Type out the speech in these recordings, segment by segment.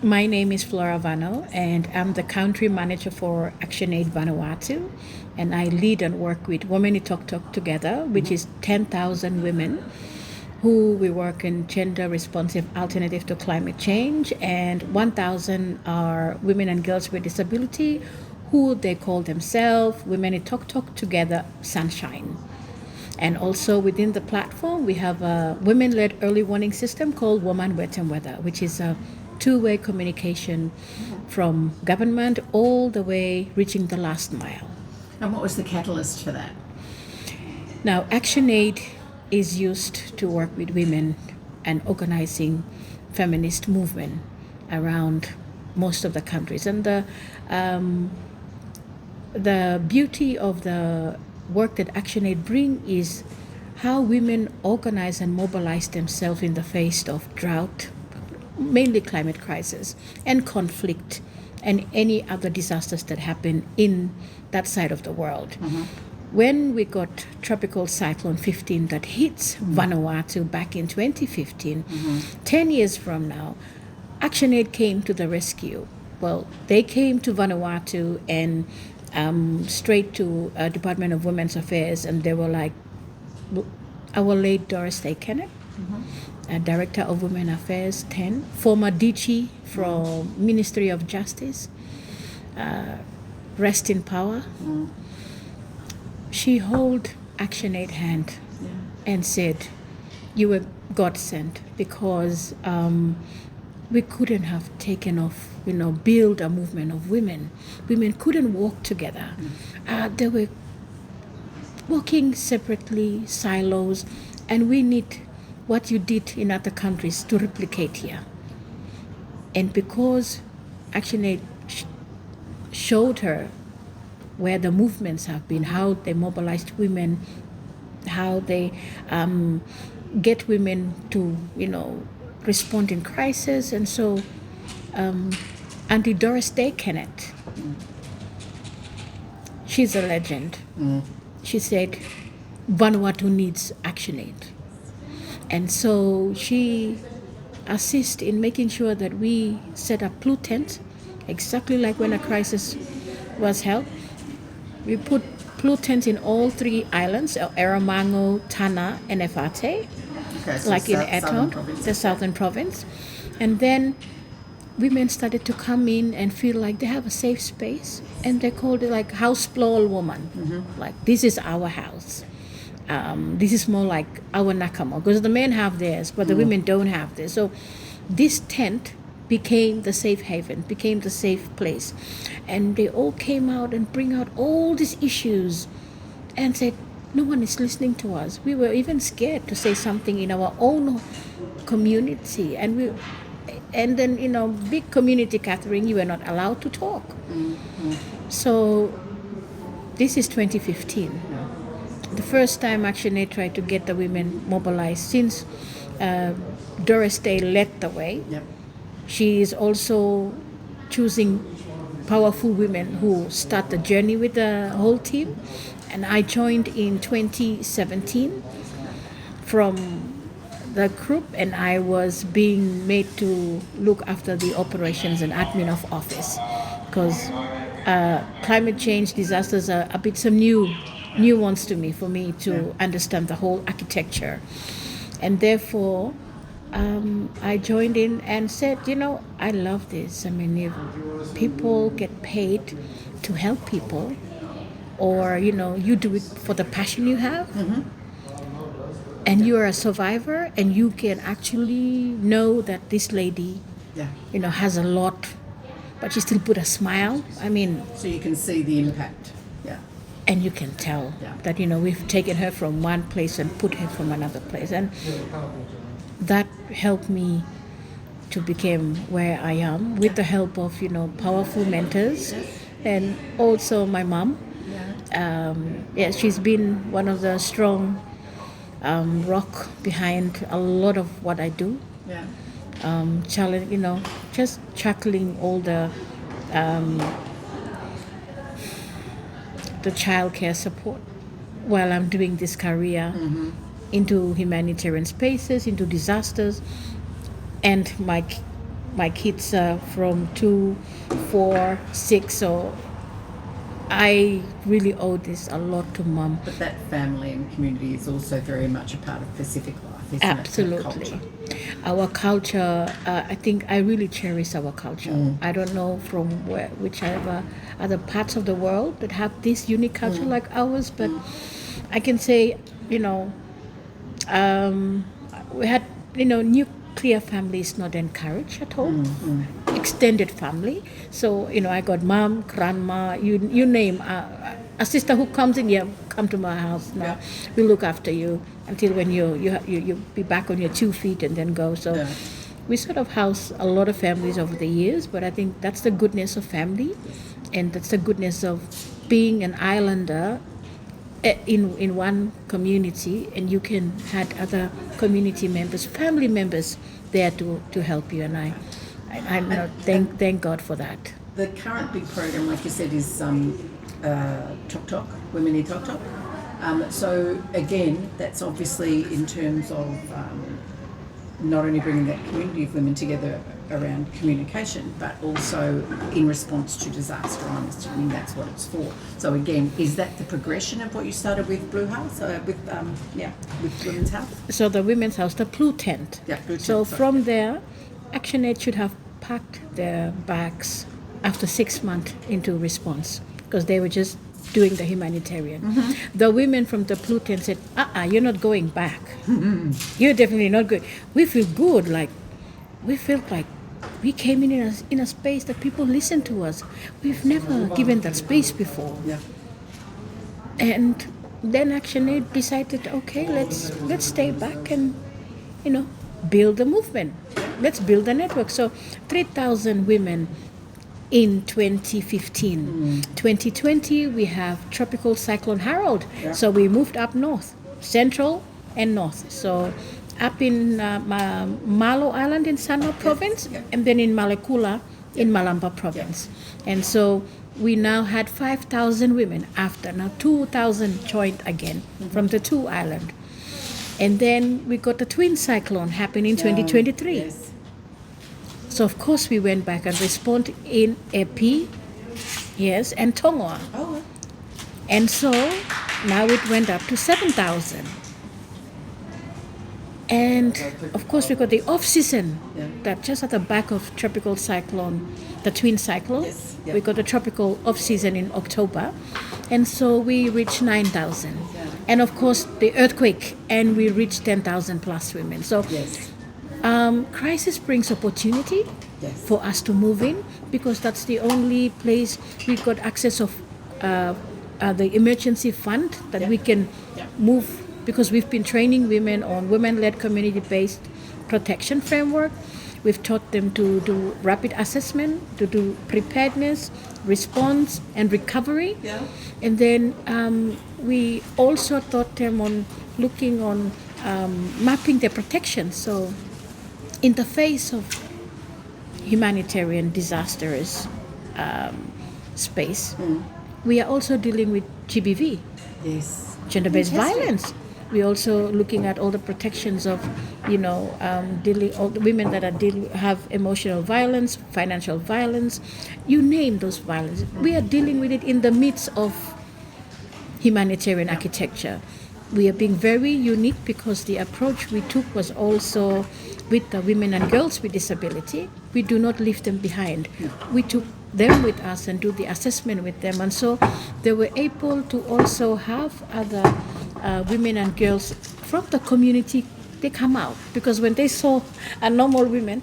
My name is Flora Vano, and I'm the country manager for ActionAid Vanuatu. And I lead and work with Women I Tok Tok Tugeta, which is 10,000 women who we work in gender responsive alternative to climate change, and 1,000 are women and girls with disability who they call themselves Women I Tok Tok Together Sunshine. And also within the platform, we have a women-led early warning system called Woman Wet and Weather, which is a two-way communication from government all the way reaching the last mile. And what was the catalyst for that? Now, ActionAid is used to work with women and organizing feminist movement around most of the countries. And the beauty of the work that ActionAid bring is how women organize and mobilize themselves in the face of drought, mainly climate crisis, and conflict, and any other disasters that happen in that side of the world. When we got Tropical Cyclone 15 that hits Vanuatu back in 2015, 10 years from now, ActionAid came to the rescue. Well, they came to Vanuatu and straight to Department of Women's Affairs, and they were like, our late Doris Day Kenneth, Director of Women Affairs 10, former DG from Ministry of Justice, rest in power. She held ActionAid hand and said, you were God sent, because we couldn't have taken off, build a movement of women. Women couldn't walk together. They were walking separately, silos, and we need what you did in other countries to replicate here. And because ActionAid showed her where the movements have been, how they mobilized women, how they get women to, respond in crisis. And so Auntie Doris Day Kenneth, she's a legend. She said, Vanuatu needs ActionAid. And so she assists in making sure that we set up blue tents, exactly like when a crisis was held. We put blue tents in all three islands, Eramango, Tana, and Efate, So like in Eton, the southern province. And then women started to come in and feel like they have a safe space, and they called it like house plural woman. Like, this is our house. This is more like our nakama, because the men have theirs, but the women don't have theirs. So this tent became the safe haven, became the safe place. And they all came out and bring out all these issues and said, no one is listening to us. We were even scared to say something in our own community. And then, big community gathering, you were not allowed to talk. So this is 2015. The first time ActionAid tried to get the women mobilized since Doris Day led the way. She is also choosing powerful women who start the journey with the whole team. And I joined in 2017 from the group, and I was being made to look after the operations and admin of office, because climate change disasters are a bit some new ones to me, for me to understand the whole architecture. And therefore, I joined in and said, I love this. I mean, if people get paid to help people, or, you do it for the passion you have, and you are a survivor, and you can actually know that this lady, has a lot, but she still put a smile. I mean... So you can see the impact. And you can tell that, we've taken her from one place and put her from another place. And that helped me to become where I am, with the help of, powerful mentors, and also my mom. She's been one of the strong rock behind a lot of what I do. Challenge, just tackling all the childcare support while I'm doing this career into humanitarian spaces, into disasters, and my kids are from 2, 4, 6, so I really owe this a lot to Mum. But that family and community is also very much a part of Pacific life, isn't it? Absolutely. That culture. Our culture, I think I really cherish our culture. I don't know from whichever other parts of the world that have this unique culture like ours, but I can say, we had, nuclear family is not encouraged at all. Extended family. So, I got mom, grandma, you name a sister who comes in here, come to my house now. Yeah. We look after you until when you be back on your 2 feet and then go. So we sort of house a lot of families over the years, but I think that's the goodness of family, and that's the goodness of being an islander in one community, and you can have other community members, family members there to help you, and I thank God for that. The current big program, like you said, is Tok Tok, Women I Tok Tok. So again, that's obviously in terms of not only bringing that community of women together around communication, but also in response to disaster. I'm assuming that's what it's for. So again, is that the progression of what you started with Blue House, with Women's House? So the Women's House, the Blue Tent. Yeah, Blue Tent, So sorry. from there, ActionAid should have packed their bags after 6 months into response, because they were just doing the humanitarian. The women from the Blue Tent said, you're not going back. You're definitely not going. We feel good, we felt like we came in a space that people listen to us. We've never given that space before. Yeah. And then ActionAid decided, okay, let's stay back and, build the movement. Let's build a network. So 3,000 women in 2015. 2020, we have Tropical Cyclone Harold. Yeah. So we moved up north, central and north. So up in Malo Island in Sanwa province, Yeah. and then in Malekula in Malamba province. And so we now had 5,000 women after. Now 2,000 joined again from the two island. And then we got the twin cyclone happen in 2023. Yes. So of course we went back and responded in Epi, yes, and Tonga. Oh, And so now it went up to 7,000. And of course we got the off season, that just at the back of tropical cyclone, the twin cyclone. Yes, yeah. We got the tropical off season in October, and so we reached 9,000. And of course the earthquake, and we reached 10,000 plus women. So yes. crisis brings opportunity Yes. for us to move in, because that's the only place we got access of the emergency fund that we can move, because we've been training women on women-led community-based protection framework. We've taught them to do rapid assessment, to do preparedness, response, and recovery. Yeah. And then we also taught them on looking on mapping their protection. So in the face of humanitarian disasters space, we are also dealing with GBV, Yes. gender-based Fantastic. violence. We're also looking at all the protections of, dealing all the women that have emotional violence, financial violence, you name those violence. We are dealing with it in the midst of humanitarian architecture. We are being very unique because the approach we took was also with the women and girls with disability. We do not leave them behind. We took them with us and do the assessment with them, and so they were able to also have other women and girls from the community. They come out, because when they saw a normal women,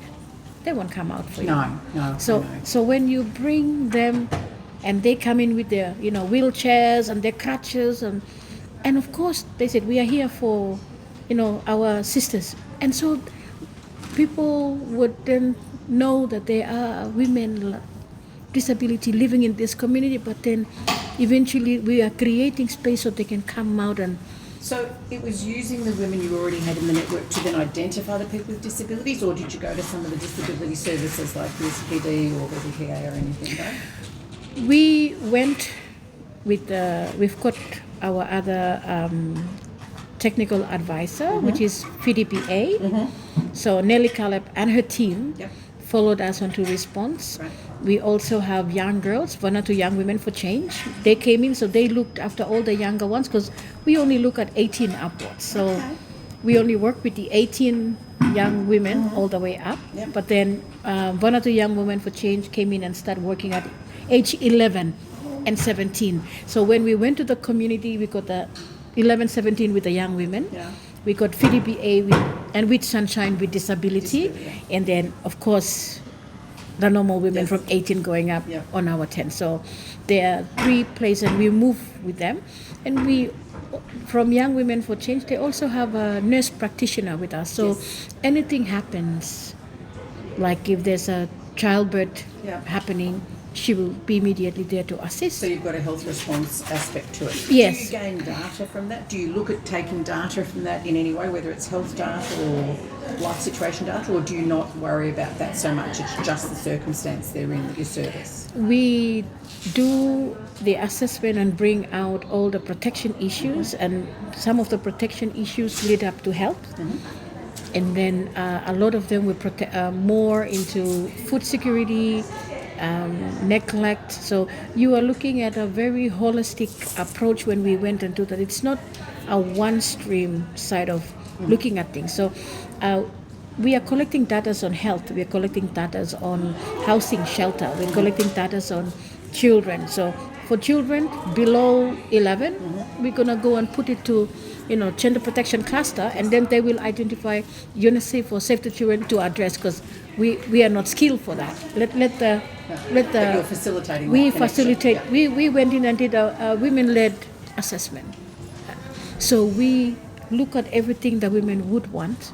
they won't come out for you. No. So when you bring them, and they come in with their wheelchairs and their crutches, and of course they said, we are here for our sisters, and so people would then know that there are women disability living in this community, but then eventually we are creating space so they can come out. And So it was using the women you already had in the network to then identify the people with disabilities, or did you go to some of the disability services like USPD or BBPA or anything? No? we went with we've got our other technical advisor, which is FDPA. So Nelly Caleb and her team followed us onto response. Right. We also have young girls, Vanuatu Young Women for Change. They came in, so they looked after all the younger ones because we only look at 18 upwards. So Okay. we only work with the 18 young women all the way up. Yep. But then Vanuatu Young Women for Change came in and started working at age 11 and 17. So when we went to the community, we got the 11, 17 with the young women. Yeah. We got VDBA and with Sunshine with disability. And then, of course, the normal women Yes. from 18 going up Yep. on our tent. So there are 3 places and we move with them. And we, from Young Women for Change, they also have a nurse practitioner with us. So Yes. anything happens, like if there's a childbirth Yeah. happening, she will be immediately there to assist. So you've got a health response aspect to it. Yes. Do you gain data from that? Do you look at taking data from that in any way, whether it's health data or life situation data, or do you not worry about that so much? It's just the circumstance they're in that you service. We do the assessment and bring out all the protection issues, and some of the protection issues lead up to health. And then a lot of them will more into food security, neglect. So you are looking at a very holistic approach when we went into that. It's not a one stream side of looking at things. So we are collecting data on health, we are collecting data on housing, shelter, we're collecting data on children. So for children below 11, we're going to go and put it to gender protection cluster, and then they will identify UNICEF or Save the Children to address, because we are not skilled for that. Let the But you're facilitating we that connection. facilitate. Yeah. We went in and did a women-led assessment. So we look at everything that women would want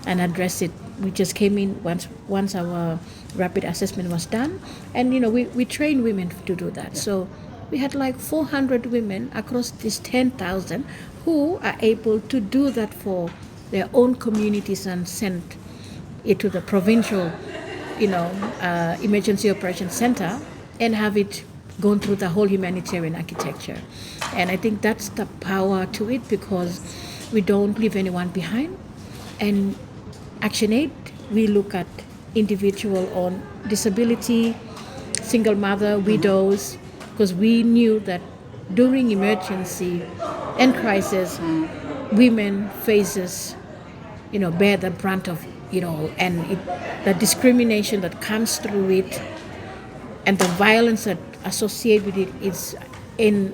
and address it. We just came in once our rapid assessment was done, and we train women to do that. So we had like 400 women across these 10,000 who are able to do that for their own communities and send it to the provincial, emergency operations center, and have it gone through the whole humanitarian architecture. And I think that's the power to it, because we don't leave anyone behind. And ActionAid, we look at individual on disability, single mother, widows, because we knew that during emergency and crisis, women faces, bear the brunt of, and the discrimination that comes through it, and the violence that associated with it is in,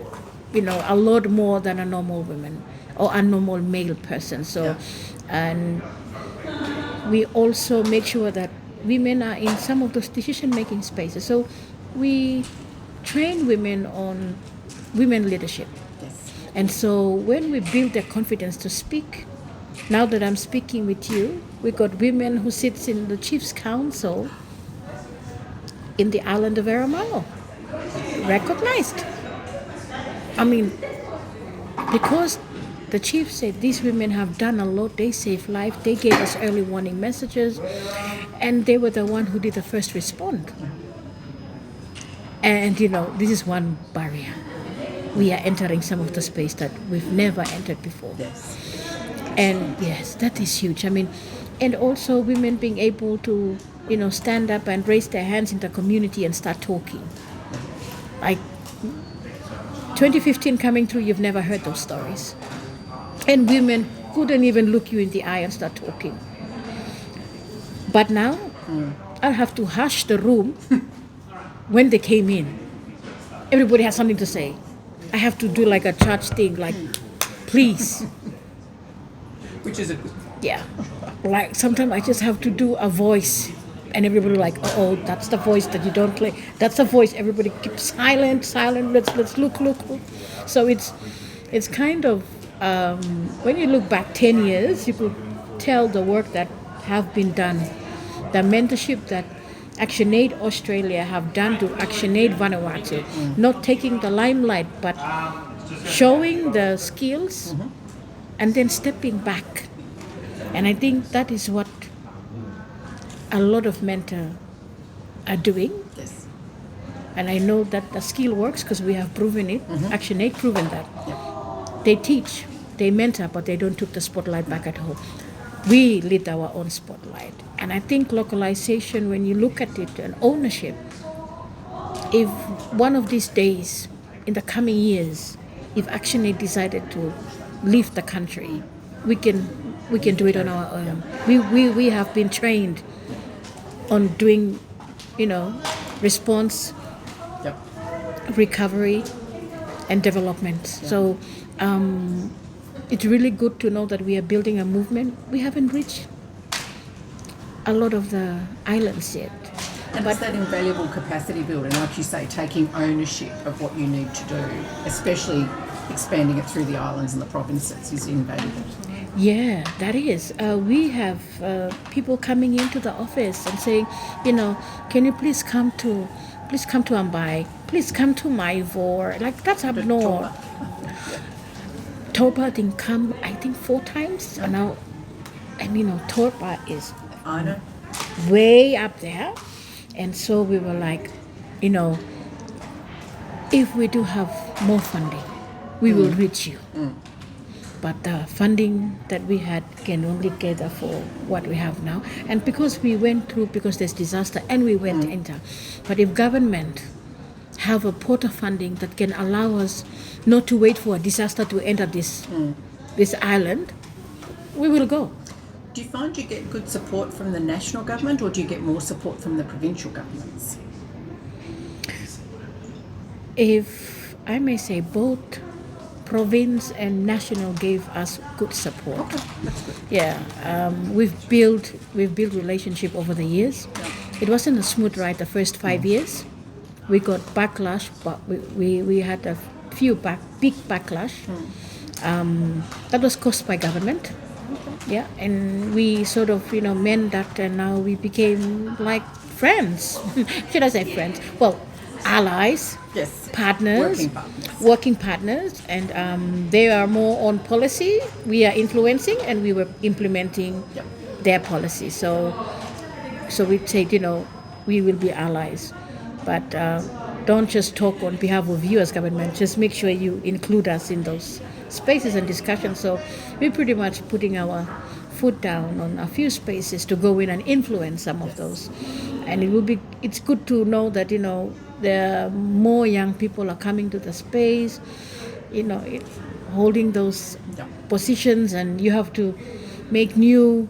a lot more than a normal woman or a normal male person. So, and we also make sure that women are in some of those decision-making spaces. So we train women on women leadership. Yes. And so when we build their confidence to speak, now that I'm speaking with you, we got women who sits in the Chiefs Council in the island of Aramalo, recognized. I mean, because the chief said these women have done a lot, they saved life, they gave us early warning messages, and they were the one who did the first respond. And this is one barrier. We are entering some of the space that we've never entered before. Yes. And yes, that is huge. I mean, and also women being able to, stand up and raise their hands in the community and start talking. Like 2015 coming through, you've never heard those stories. And women couldn't even look you in the eye and start talking. But now, I'll have to hush the room when they came in. Everybody has something to say. I have to do like a church thing, like, please. Which is a Yeah. Like sometimes I just have to do a voice, and everybody like, oh, that's the voice that you don't play. That's the voice. Everybody keep silent. Let's look. So it's kind of when you look back 10 years, you could tell the work that have been done, the mentorship that ActionAid Australia have done to ActionAid Vanuatu, not taking the limelight, but showing the skills and then stepping back. And I think that is what a lot of mentors are doing. yes. And I know that the skill works because we have proven it. ActionAid proven that. Yeah. They teach, they mentor, but they don't take the spotlight back at home. we lit our own spotlight. And I think localization, when you look at it, and ownership, if one of these days, in the coming years, if ActionAid decided to leave the country, we can do it on our own. We have been trained on doing, response, Yep. recovery, and development. So it's really good to know that we are building a movement. We haven't reached a lot of the islands yet. And it's that invaluable capacity building, like you say, taking ownership of what you need to do, especially expanding it through the islands and the provinces, is invaluable. Yeah, that is. We have people coming into the office and saying, can you please come to Ambai, please come to Maivor. Like, that's up north. Toba didn't come, I think 4 times. And now, Toba is I know. way up there. And so we were like, if we do have more funding, we will reach you. But the funding that we had can only gather for what we have now. And because there's disaster and we went into. But if government have a pot of funding that can allow us not to wait for a disaster to enter this island, we will go. Do you find you get good support from the national government, or do you get more support from the provincial governments? If I may say, both province and national gave us good support. Okay, that's good. Yeah, we've built relationship over the years. It wasn't a smooth ride the first 5 years. We got backlash, but we had a few big backlash. That was caused by government. Yeah, and we sort of mend that, and now we became like friends. Should I say friends? Well, allies. Yes. Partners, working partners, and they are more on policy. We are influencing, and we were implementing their policy. So we said, we will be allies, but don't just talk on behalf of you as government. Just make sure you include us in those spaces and discussions. So we're pretty much putting our foot down on a few spaces to go in and influence some of those. And it's good to know that there are more young people are coming to the space, holding those positions, and you have to make new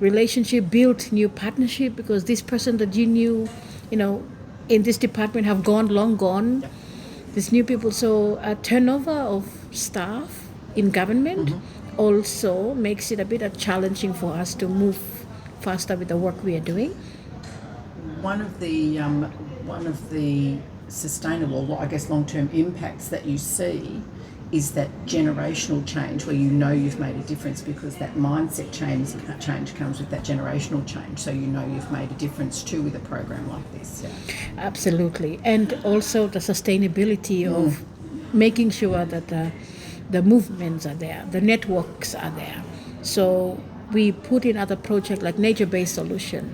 relationship, build new partnership, because this person that you knew, in this department have long gone. There's new people, so a turnover of staff in government also makes it a bit challenging for us to move faster with the work we are doing. One of the sustainable, I guess, long-term impacts that you see is that generational change, where you've made a difference, because that mindset change comes with that generational change. So you've made a difference too with a program like this. Yeah. Absolutely, and also the sustainability of making sure that the movements are there, the networks are there. So we put in other projects like nature-based solution,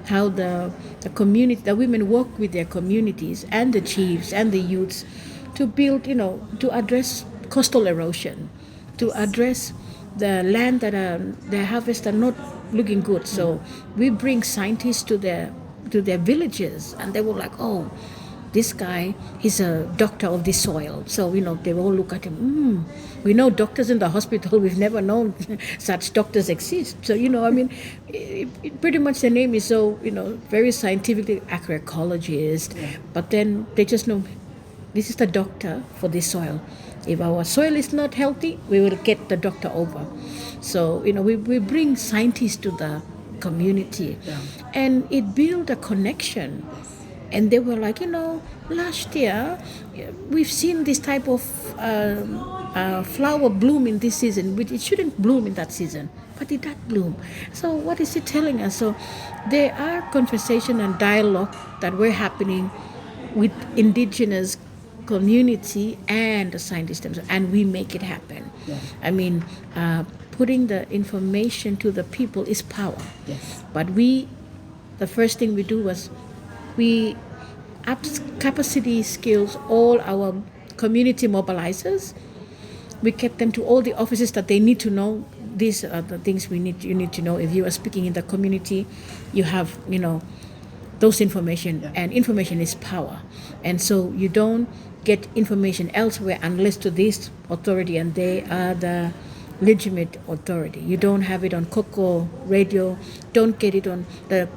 how the community, the women work with their communities and the chiefs and the youths to build, to address coastal erosion, to address the land that their harvests are not looking good. So we bring scientists to their villages, and they were like, oh, this guy, he's a doctor of the soil. So, they all look at him, we know doctors in the hospital, we've never known such doctors exist. So, pretty much the name is so, very scientifically agroecologist, but then they just know this is the doctor for this soil. If our soil is not healthy, we will get the doctor over. So, we bring scientists to the community, and it built a connection. And they were like, last year we've seen this type of flower bloom in this season, which it shouldn't bloom in that season, but it does bloom. So what is it telling us? So there are conversation and dialogue that were happening with indigenous community and the scientists themselves, and we make it happen. Yeah. I mean, putting the information to the people is power. Yes. But the first thing we do was we up capacity skills all our community mobilizers. We get them to all the offices that they need to know these are the things you need to know. If you are speaking in the community, you have, those information, and information is power. And so you don't get information elsewhere unless to this authority, and they are the legitimate authority. You don't have it on Coco radio, don't get it on the,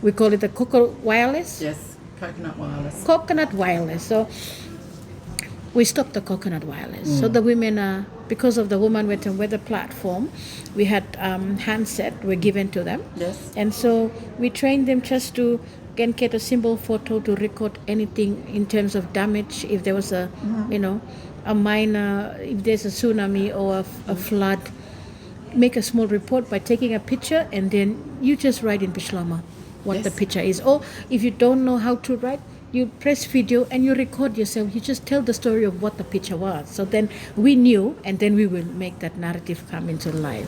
we call it the Coco Wireless? Yes, coconut wireless. Coconut Wireless. So we stopped the coconut wireless. So the women, because of the Woman Wet Weather platform, we had handset were given to them. Yes. And so we trained them just to can get a simple photo to record anything in terms of damage. If there was a minor, if there's a tsunami or a flood, make a small report by taking a picture, and then you just write in Bishlama what the picture is. Or if you don't know how to write, you press video and you record yourself. You just tell the story of what the picture was. So then we knew, and then we will make that narrative come into life.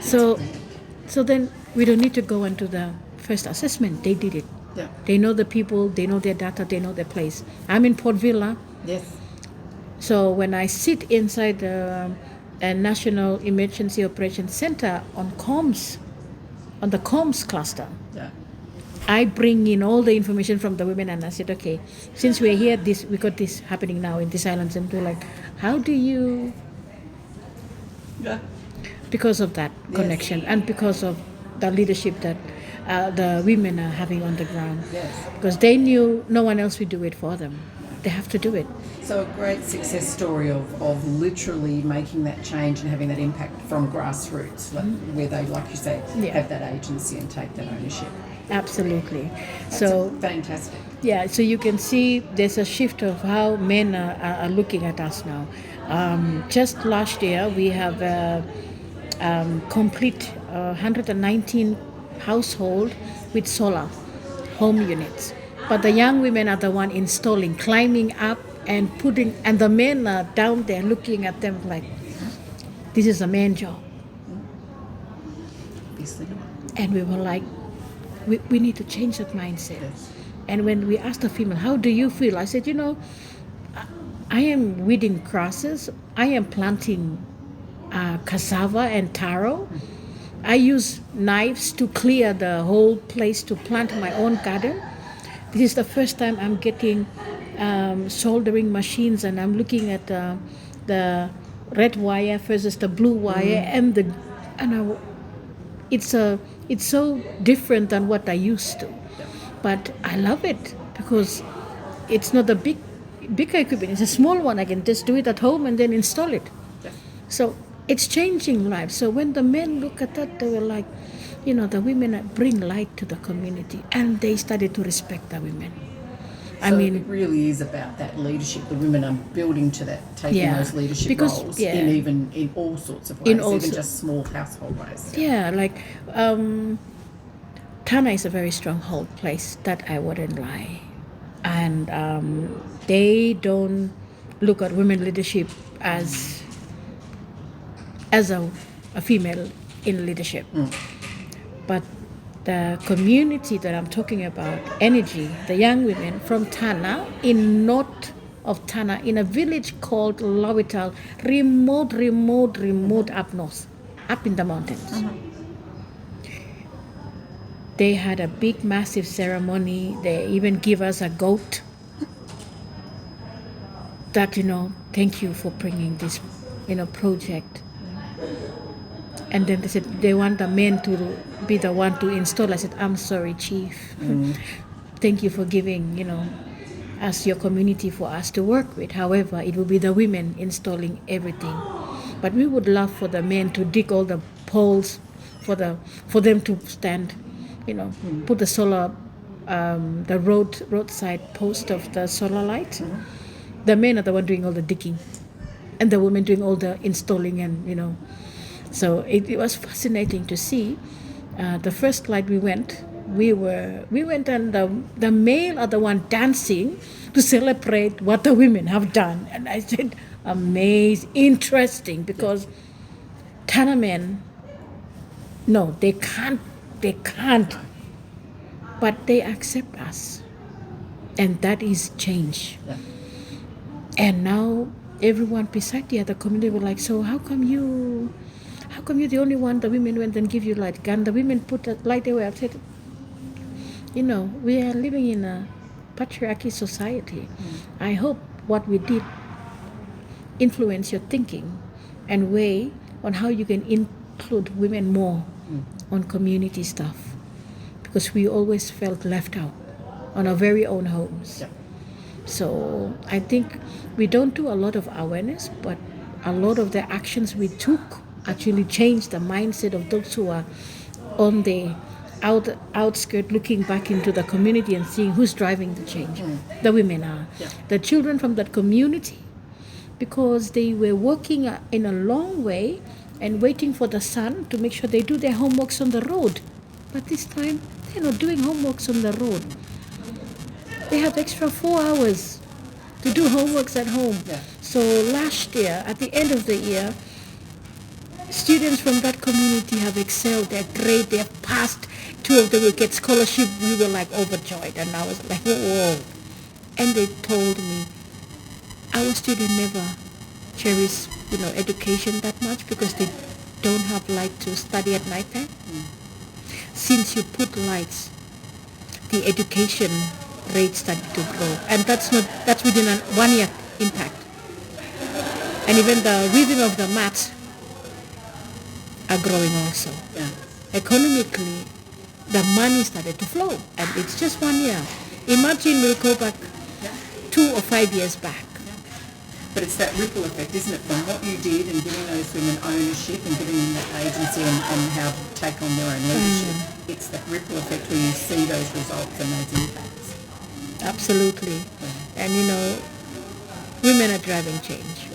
So then we don't need to go into the first assessment. They did it. Yeah. They know the people, they know their data, they know their place. I'm in Port Vila. Yes. So when I sit inside the National Emergency Operations Center on the comms cluster, I bring in all the information from the women, and I said, okay, since we're here, we got this happening now in these islands, and they're like, how do you? Yeah. Because of that connection and because of the leadership that the women are having on the ground. Yes. Because they knew no one else would do it for them. They have to do it. So a great success story of literally making that change and having that impact from grassroots, where they, like you say, have that agency and take that ownership. Absolutely. That's fantastic. Yeah, so you can see there's a shift of how men are looking at us now. Just last year, we have complete 119 household with solar home units. But the young women are the one installing, climbing up and putting, and the men are down there looking at them like, this is a man job. Obviously. And we were like, we need to change that mindset. Yes. And when we asked the female, how do you feel? I said, I am weeding grasses. I am planting cassava and taro. I use knives to clear the whole place to plant my own garden. This is the first time I'm getting soldering machines, and I'm looking at the red wire versus the blue wire, it's so different than what I used to. But I love it because it's not a big equipment. It's a small one. I can just do it at home and then install it. So it's changing lives. So when the men look at that, they were like, the women bring light to the community, and they started to respect the women. So it really is about that leadership. The women are building to that, taking those leadership roles in all sorts of ways, even just small household ways. Yeah, like Tana is a very stronghold place, that I wouldn't lie. And they don't look at women leadership as a female in leadership. But the community that I'm talking about, energy, the young women from Tana, in north of Tana, in a village called Lawital, remote up north, up in the mountains. They had a big, massive ceremony. They even give us a goat. That, thank you for bringing this, project. And then they said they want the men to be the one to install. I said, I'm sorry, Chief. Thank you for giving, us your community for us to work with. However, it will be the women installing everything. But we would love for the men to dig all the poles for them to stand, put the solar, the roadside post of the solar light. The men are the one doing all the digging, and the women doing all the installing, and So it was fascinating to see. The first light we went, and the male are the one dancing to celebrate what the women have done. And I said, amazing, interesting, because Tana men, no, they can't, but they accept us. And that is change. And now everyone beside the other community were like, so how come you're the only one? The women went and give you like gun. The women put the light away. I said, we are living in a patriarchy society. I hope what we did influence your thinking and way on how you can include women more on community stuff, because we always felt left out on our very own homes. Yeah. So I think we don't do a lot of awareness, but a lot of the actions we took actually changed the mindset of those who are on the outskirt, looking back into the community and seeing who's driving the change. The women are. Yeah. The children from that community, because they were working in a long way and waiting for the sun to make sure they do their homeworks on the road. But this time, they're not doing homeworks on the road. They have extra 4 hours to do homeworks at home. Yeah. So last year, at the end of the year, students from that community have excelled. They're great. They have passed. 2 of them will get scholarship. We were like overjoyed, and I was like, whoa. And they told me, our students never cherish, education that much because they don't have light to study at night time. Since you put lights, the education rate started to grow, and that's within a 1 year impact. And even the rhythm of the maths are growing also. Yeah. Economically, the money started to flow, and it's just 1 year. Imagine we'll go back 2 or 5 years back. But it's that ripple effect, isn't it, from what you did and giving those women ownership and giving them that agency and how to take on their own leadership. It's that ripple effect where you see those results and those impacts. Absolutely. And women are driving change.